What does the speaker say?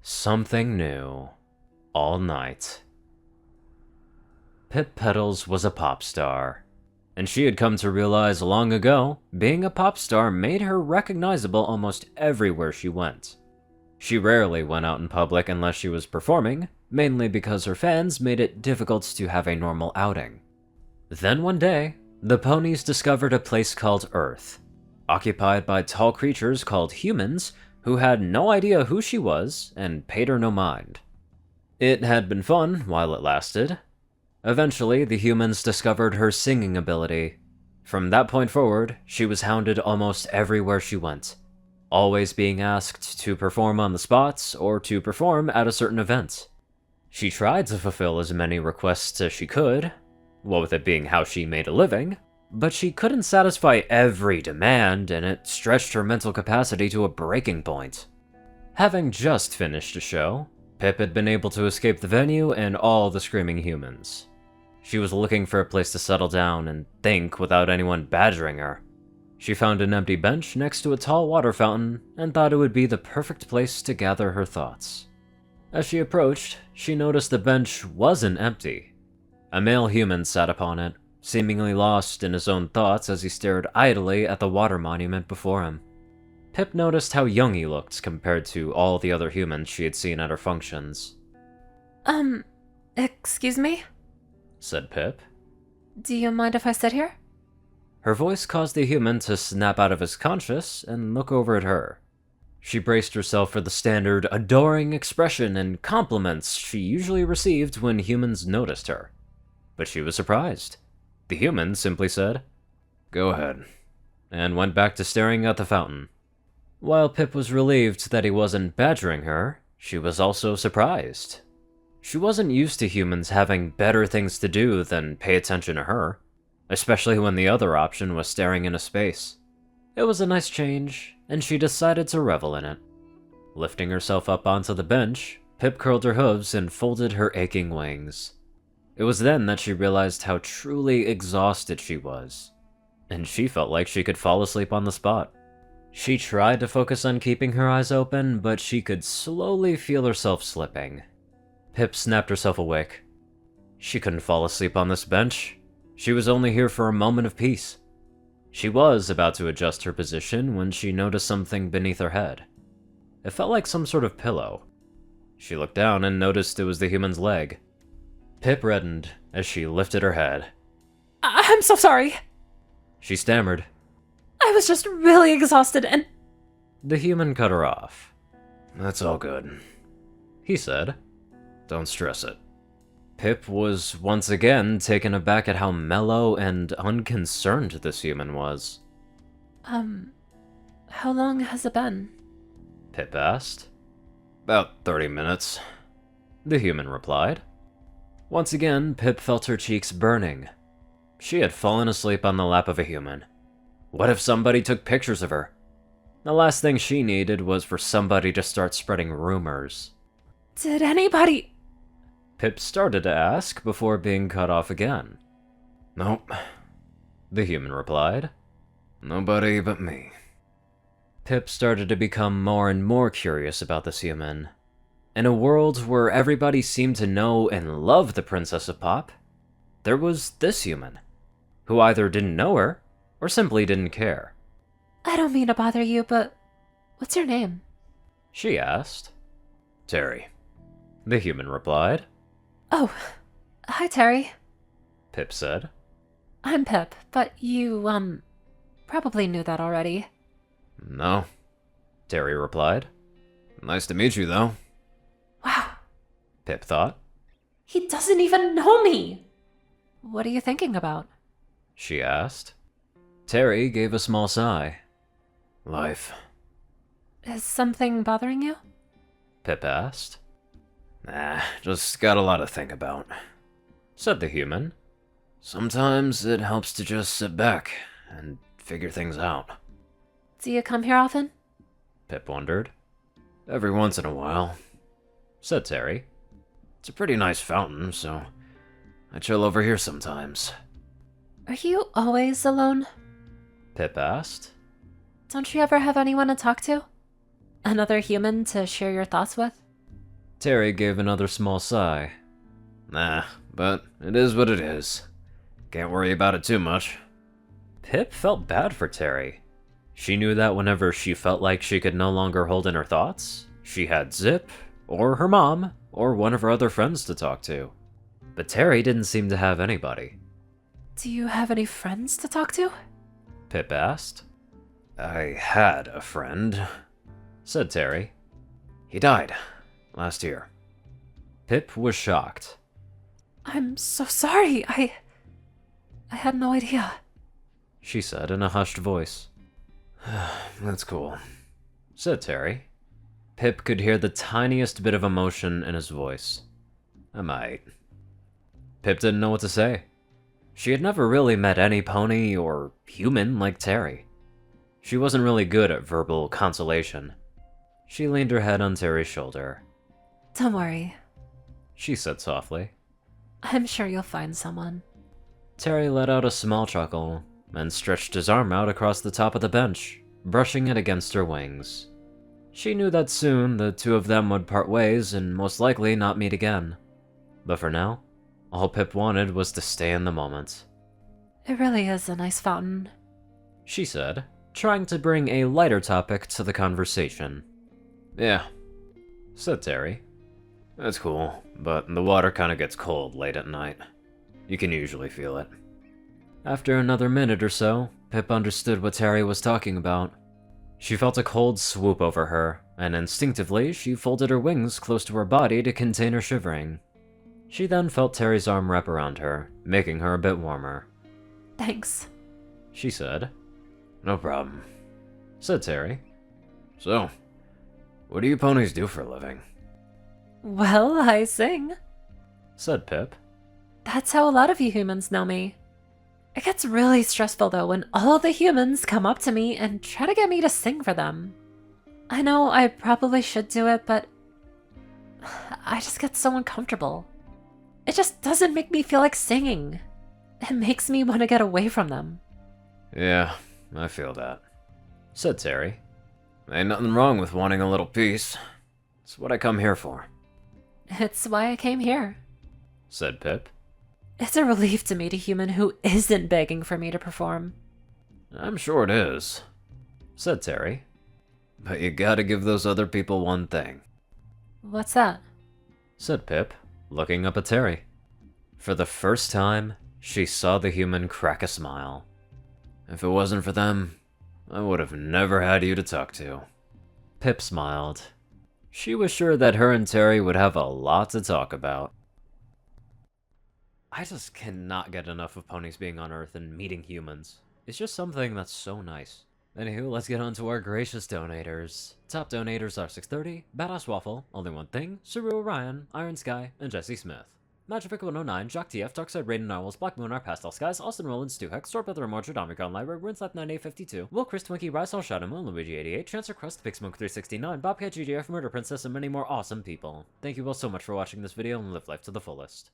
Something new. All night. Pip Petals was a pop star, and she had come to realize long ago being a pop star made her recognizable almost everywhere she went. She rarely went out in public unless she was performing, mainly because her fans made it difficult to have a normal outing. Then one day, the Ponies discovered a place called Earth, occupied by tall creatures called humans who had no idea who she was and paid her no mind. It had been fun while it lasted. Eventually, the humans discovered her singing ability. From that point forward, she was hounded almost everywhere she went, always being asked to perform on the spot or to perform at a certain event. She tried to fulfill as many requests as she could, what with it being how she made a living, but she couldn't satisfy every demand, and it stretched her mental capacity to a breaking point. Having just finished a show, Pip had been able to escape the venue and all the screaming humans. She was looking for a place to settle down and think without anyone badgering her. She found an empty bench next to a tall water fountain and thought it would be the perfect place to gather her thoughts. As she approached, she noticed the bench wasn't empty. A male human sat upon it, seemingly lost in his own thoughts as he stared idly at the water monument before him. Pip noticed how young he looked compared to all the other humans she had seen at her functions. Excuse me? Said Pip. Do you mind if I sit here? Her voice caused the human to snap out of his conscious and look over at her. She braced herself for the standard, adoring expression and compliments she usually received when humans noticed her. But she was surprised. The human simply said, "Go ahead," and went back to staring at the fountain. While Pip was relieved that he wasn't badgering her, she was also surprised. She wasn't used to humans having better things to do than pay attention to her, especially when the other option was staring into space. It was a nice change, and she decided to revel in it. Lifting herself up onto the bench, Pip curled her hooves and folded her aching wings. It was then that she realized how truly exhausted she was, and she felt like she could fall asleep on the spot. She tried to focus on keeping her eyes open, but she could slowly feel herself slipping. Pip snapped herself awake. She couldn't fall asleep on this bench. She was only here for a moment of peace. She was about to adjust her position when she noticed something beneath her head. It felt like some sort of pillow. She looked down and noticed it was the human's leg. Pip reddened as she lifted her head. I'm so sorry. She stammered. I was just really exhausted and... The human cut her off. "That's all good," he said. "Don't stress it." Pip was once again taken aback at how mellow and unconcerned this human was. How long has it been? Pip asked. "About 30 minutes," the human replied. Once again, Pip felt her cheeks burning. She had fallen asleep on the lap of a human. What if somebody took pictures of her? The last thing she needed was for somebody to start spreading rumors. Did anybody... Pip started to ask before being cut off again. "Nope," the human replied. "Nobody but me." Pip started to become more and more curious about this human. In a world where everybody seemed to know and love the Princess of Pop, there was this human, who either didn't know her, or simply didn't care. I don't mean to bother you, but what's your name? She asked. "Terry," the human replied. Oh, hi Terry. Pip said. I'm Pip, but you, probably knew that already. "No," Terry replied. "Nice to meet you, though." Wow. Pip thought. He doesn't even know me! What are you thinking about? She asked. Terry gave a small sigh. "Life." Is something bothering you? Pip asked. "Nah, just got a lot to think about," said the human. "Sometimes it helps to just sit back and figure things out." Do you come here often? Pip wondered. "Every once in a while," said Terry. "It's a pretty nice fountain, so I chill over here sometimes." Are you always alone? Pip asked. Don't you ever have anyone to talk to? Another human to share your thoughts with? Terry gave another small sigh. Nah, but it is what it is. Can't worry about it too much. Pip felt bad for Terry. She knew that whenever she felt like she could no longer hold in her thoughts, she had Zip, or her mom, or one of her other friends to talk to. But Terry didn't seem to have anybody. Do you have any friends to talk to? Pip asked. I had a friend, said Terry. He died last year. Pip was shocked. I'm so sorry. I had no idea. She said in a hushed voice. That's cool, said Terry. Pip could hear the tiniest bit of emotion in his voice. I might. Pip didn't know what to say. She had never really met any pony or human like Terry. She wasn't really good at verbal consolation. She leaned her head on Terry's shoulder. Don't worry, She said softly. I'm sure you'll find someone. Terry let out a small chuckle and stretched his arm out across the top of the bench, brushing it against her wings. She knew that soon the two of them would part ways and most likely not meet again. But for now, all Pip wanted was to stay in the moment. It really is a nice fountain. She said, trying to bring a lighter topic to the conversation. Yeah, said Terry. That's cool, but the water kinda gets cold late at night. You can usually feel it. After another minute or so, Pip understood what Terry was talking about. She felt a cold swoop over her, and instinctively she folded her wings close to her body to contain her shivering. She then felt Terry's arm wrap around her, making her a bit warmer. Thanks. She said. No problem, said Terry. So, what do you ponies do for a living? Well, I sing. Said Pip. That's how a lot of you humans know me. It gets really stressful though when all the humans come up to me and try to get me to sing for them. I know I probably should do it, but I just get so uncomfortable. It just doesn't make me feel like singing. It makes me want to get away from them. Yeah, I feel that, said Terry. Ain't nothing wrong with wanting a little peace. It's what I come here for. It's why I came here. Said Pip. It's a relief to meet a human who isn't begging for me to perform. I'm sure it is, said Terry. But you gotta give those other people one thing. What's that? Said Pip, looking up at Terry. For the first time, she saw the human crack a smile. If it wasn't for them, I would have never had you to talk to. Pip smiled. She was sure that her and Terry would have a lot to talk about. I just cannot get enough of ponies being on Earth and meeting humans. It's just something that's so nice. Anywho, let's get on to our gracious donators. Top donators are 630, BadassWaffle, Only One Thing, Ceru, Orion, IronSky, and Jessie Smith. Magic109, JockeTF, Darkside, Rayden, Narwhals, Blackmoonheart, Pastel Skies, Austin, Rolan, Stuhex, Storbrother, Mordred, Omicron, Library, Runeslap 9852, Will, Chris, Twinkie, Rysol, Shadowmoon, Luigi 88, Chancer Crust, Pixsmoke 369, Bobcat, GGF, Murder Princess, and many more awesome people. Thank you all so much for watching this video and live life to the fullest.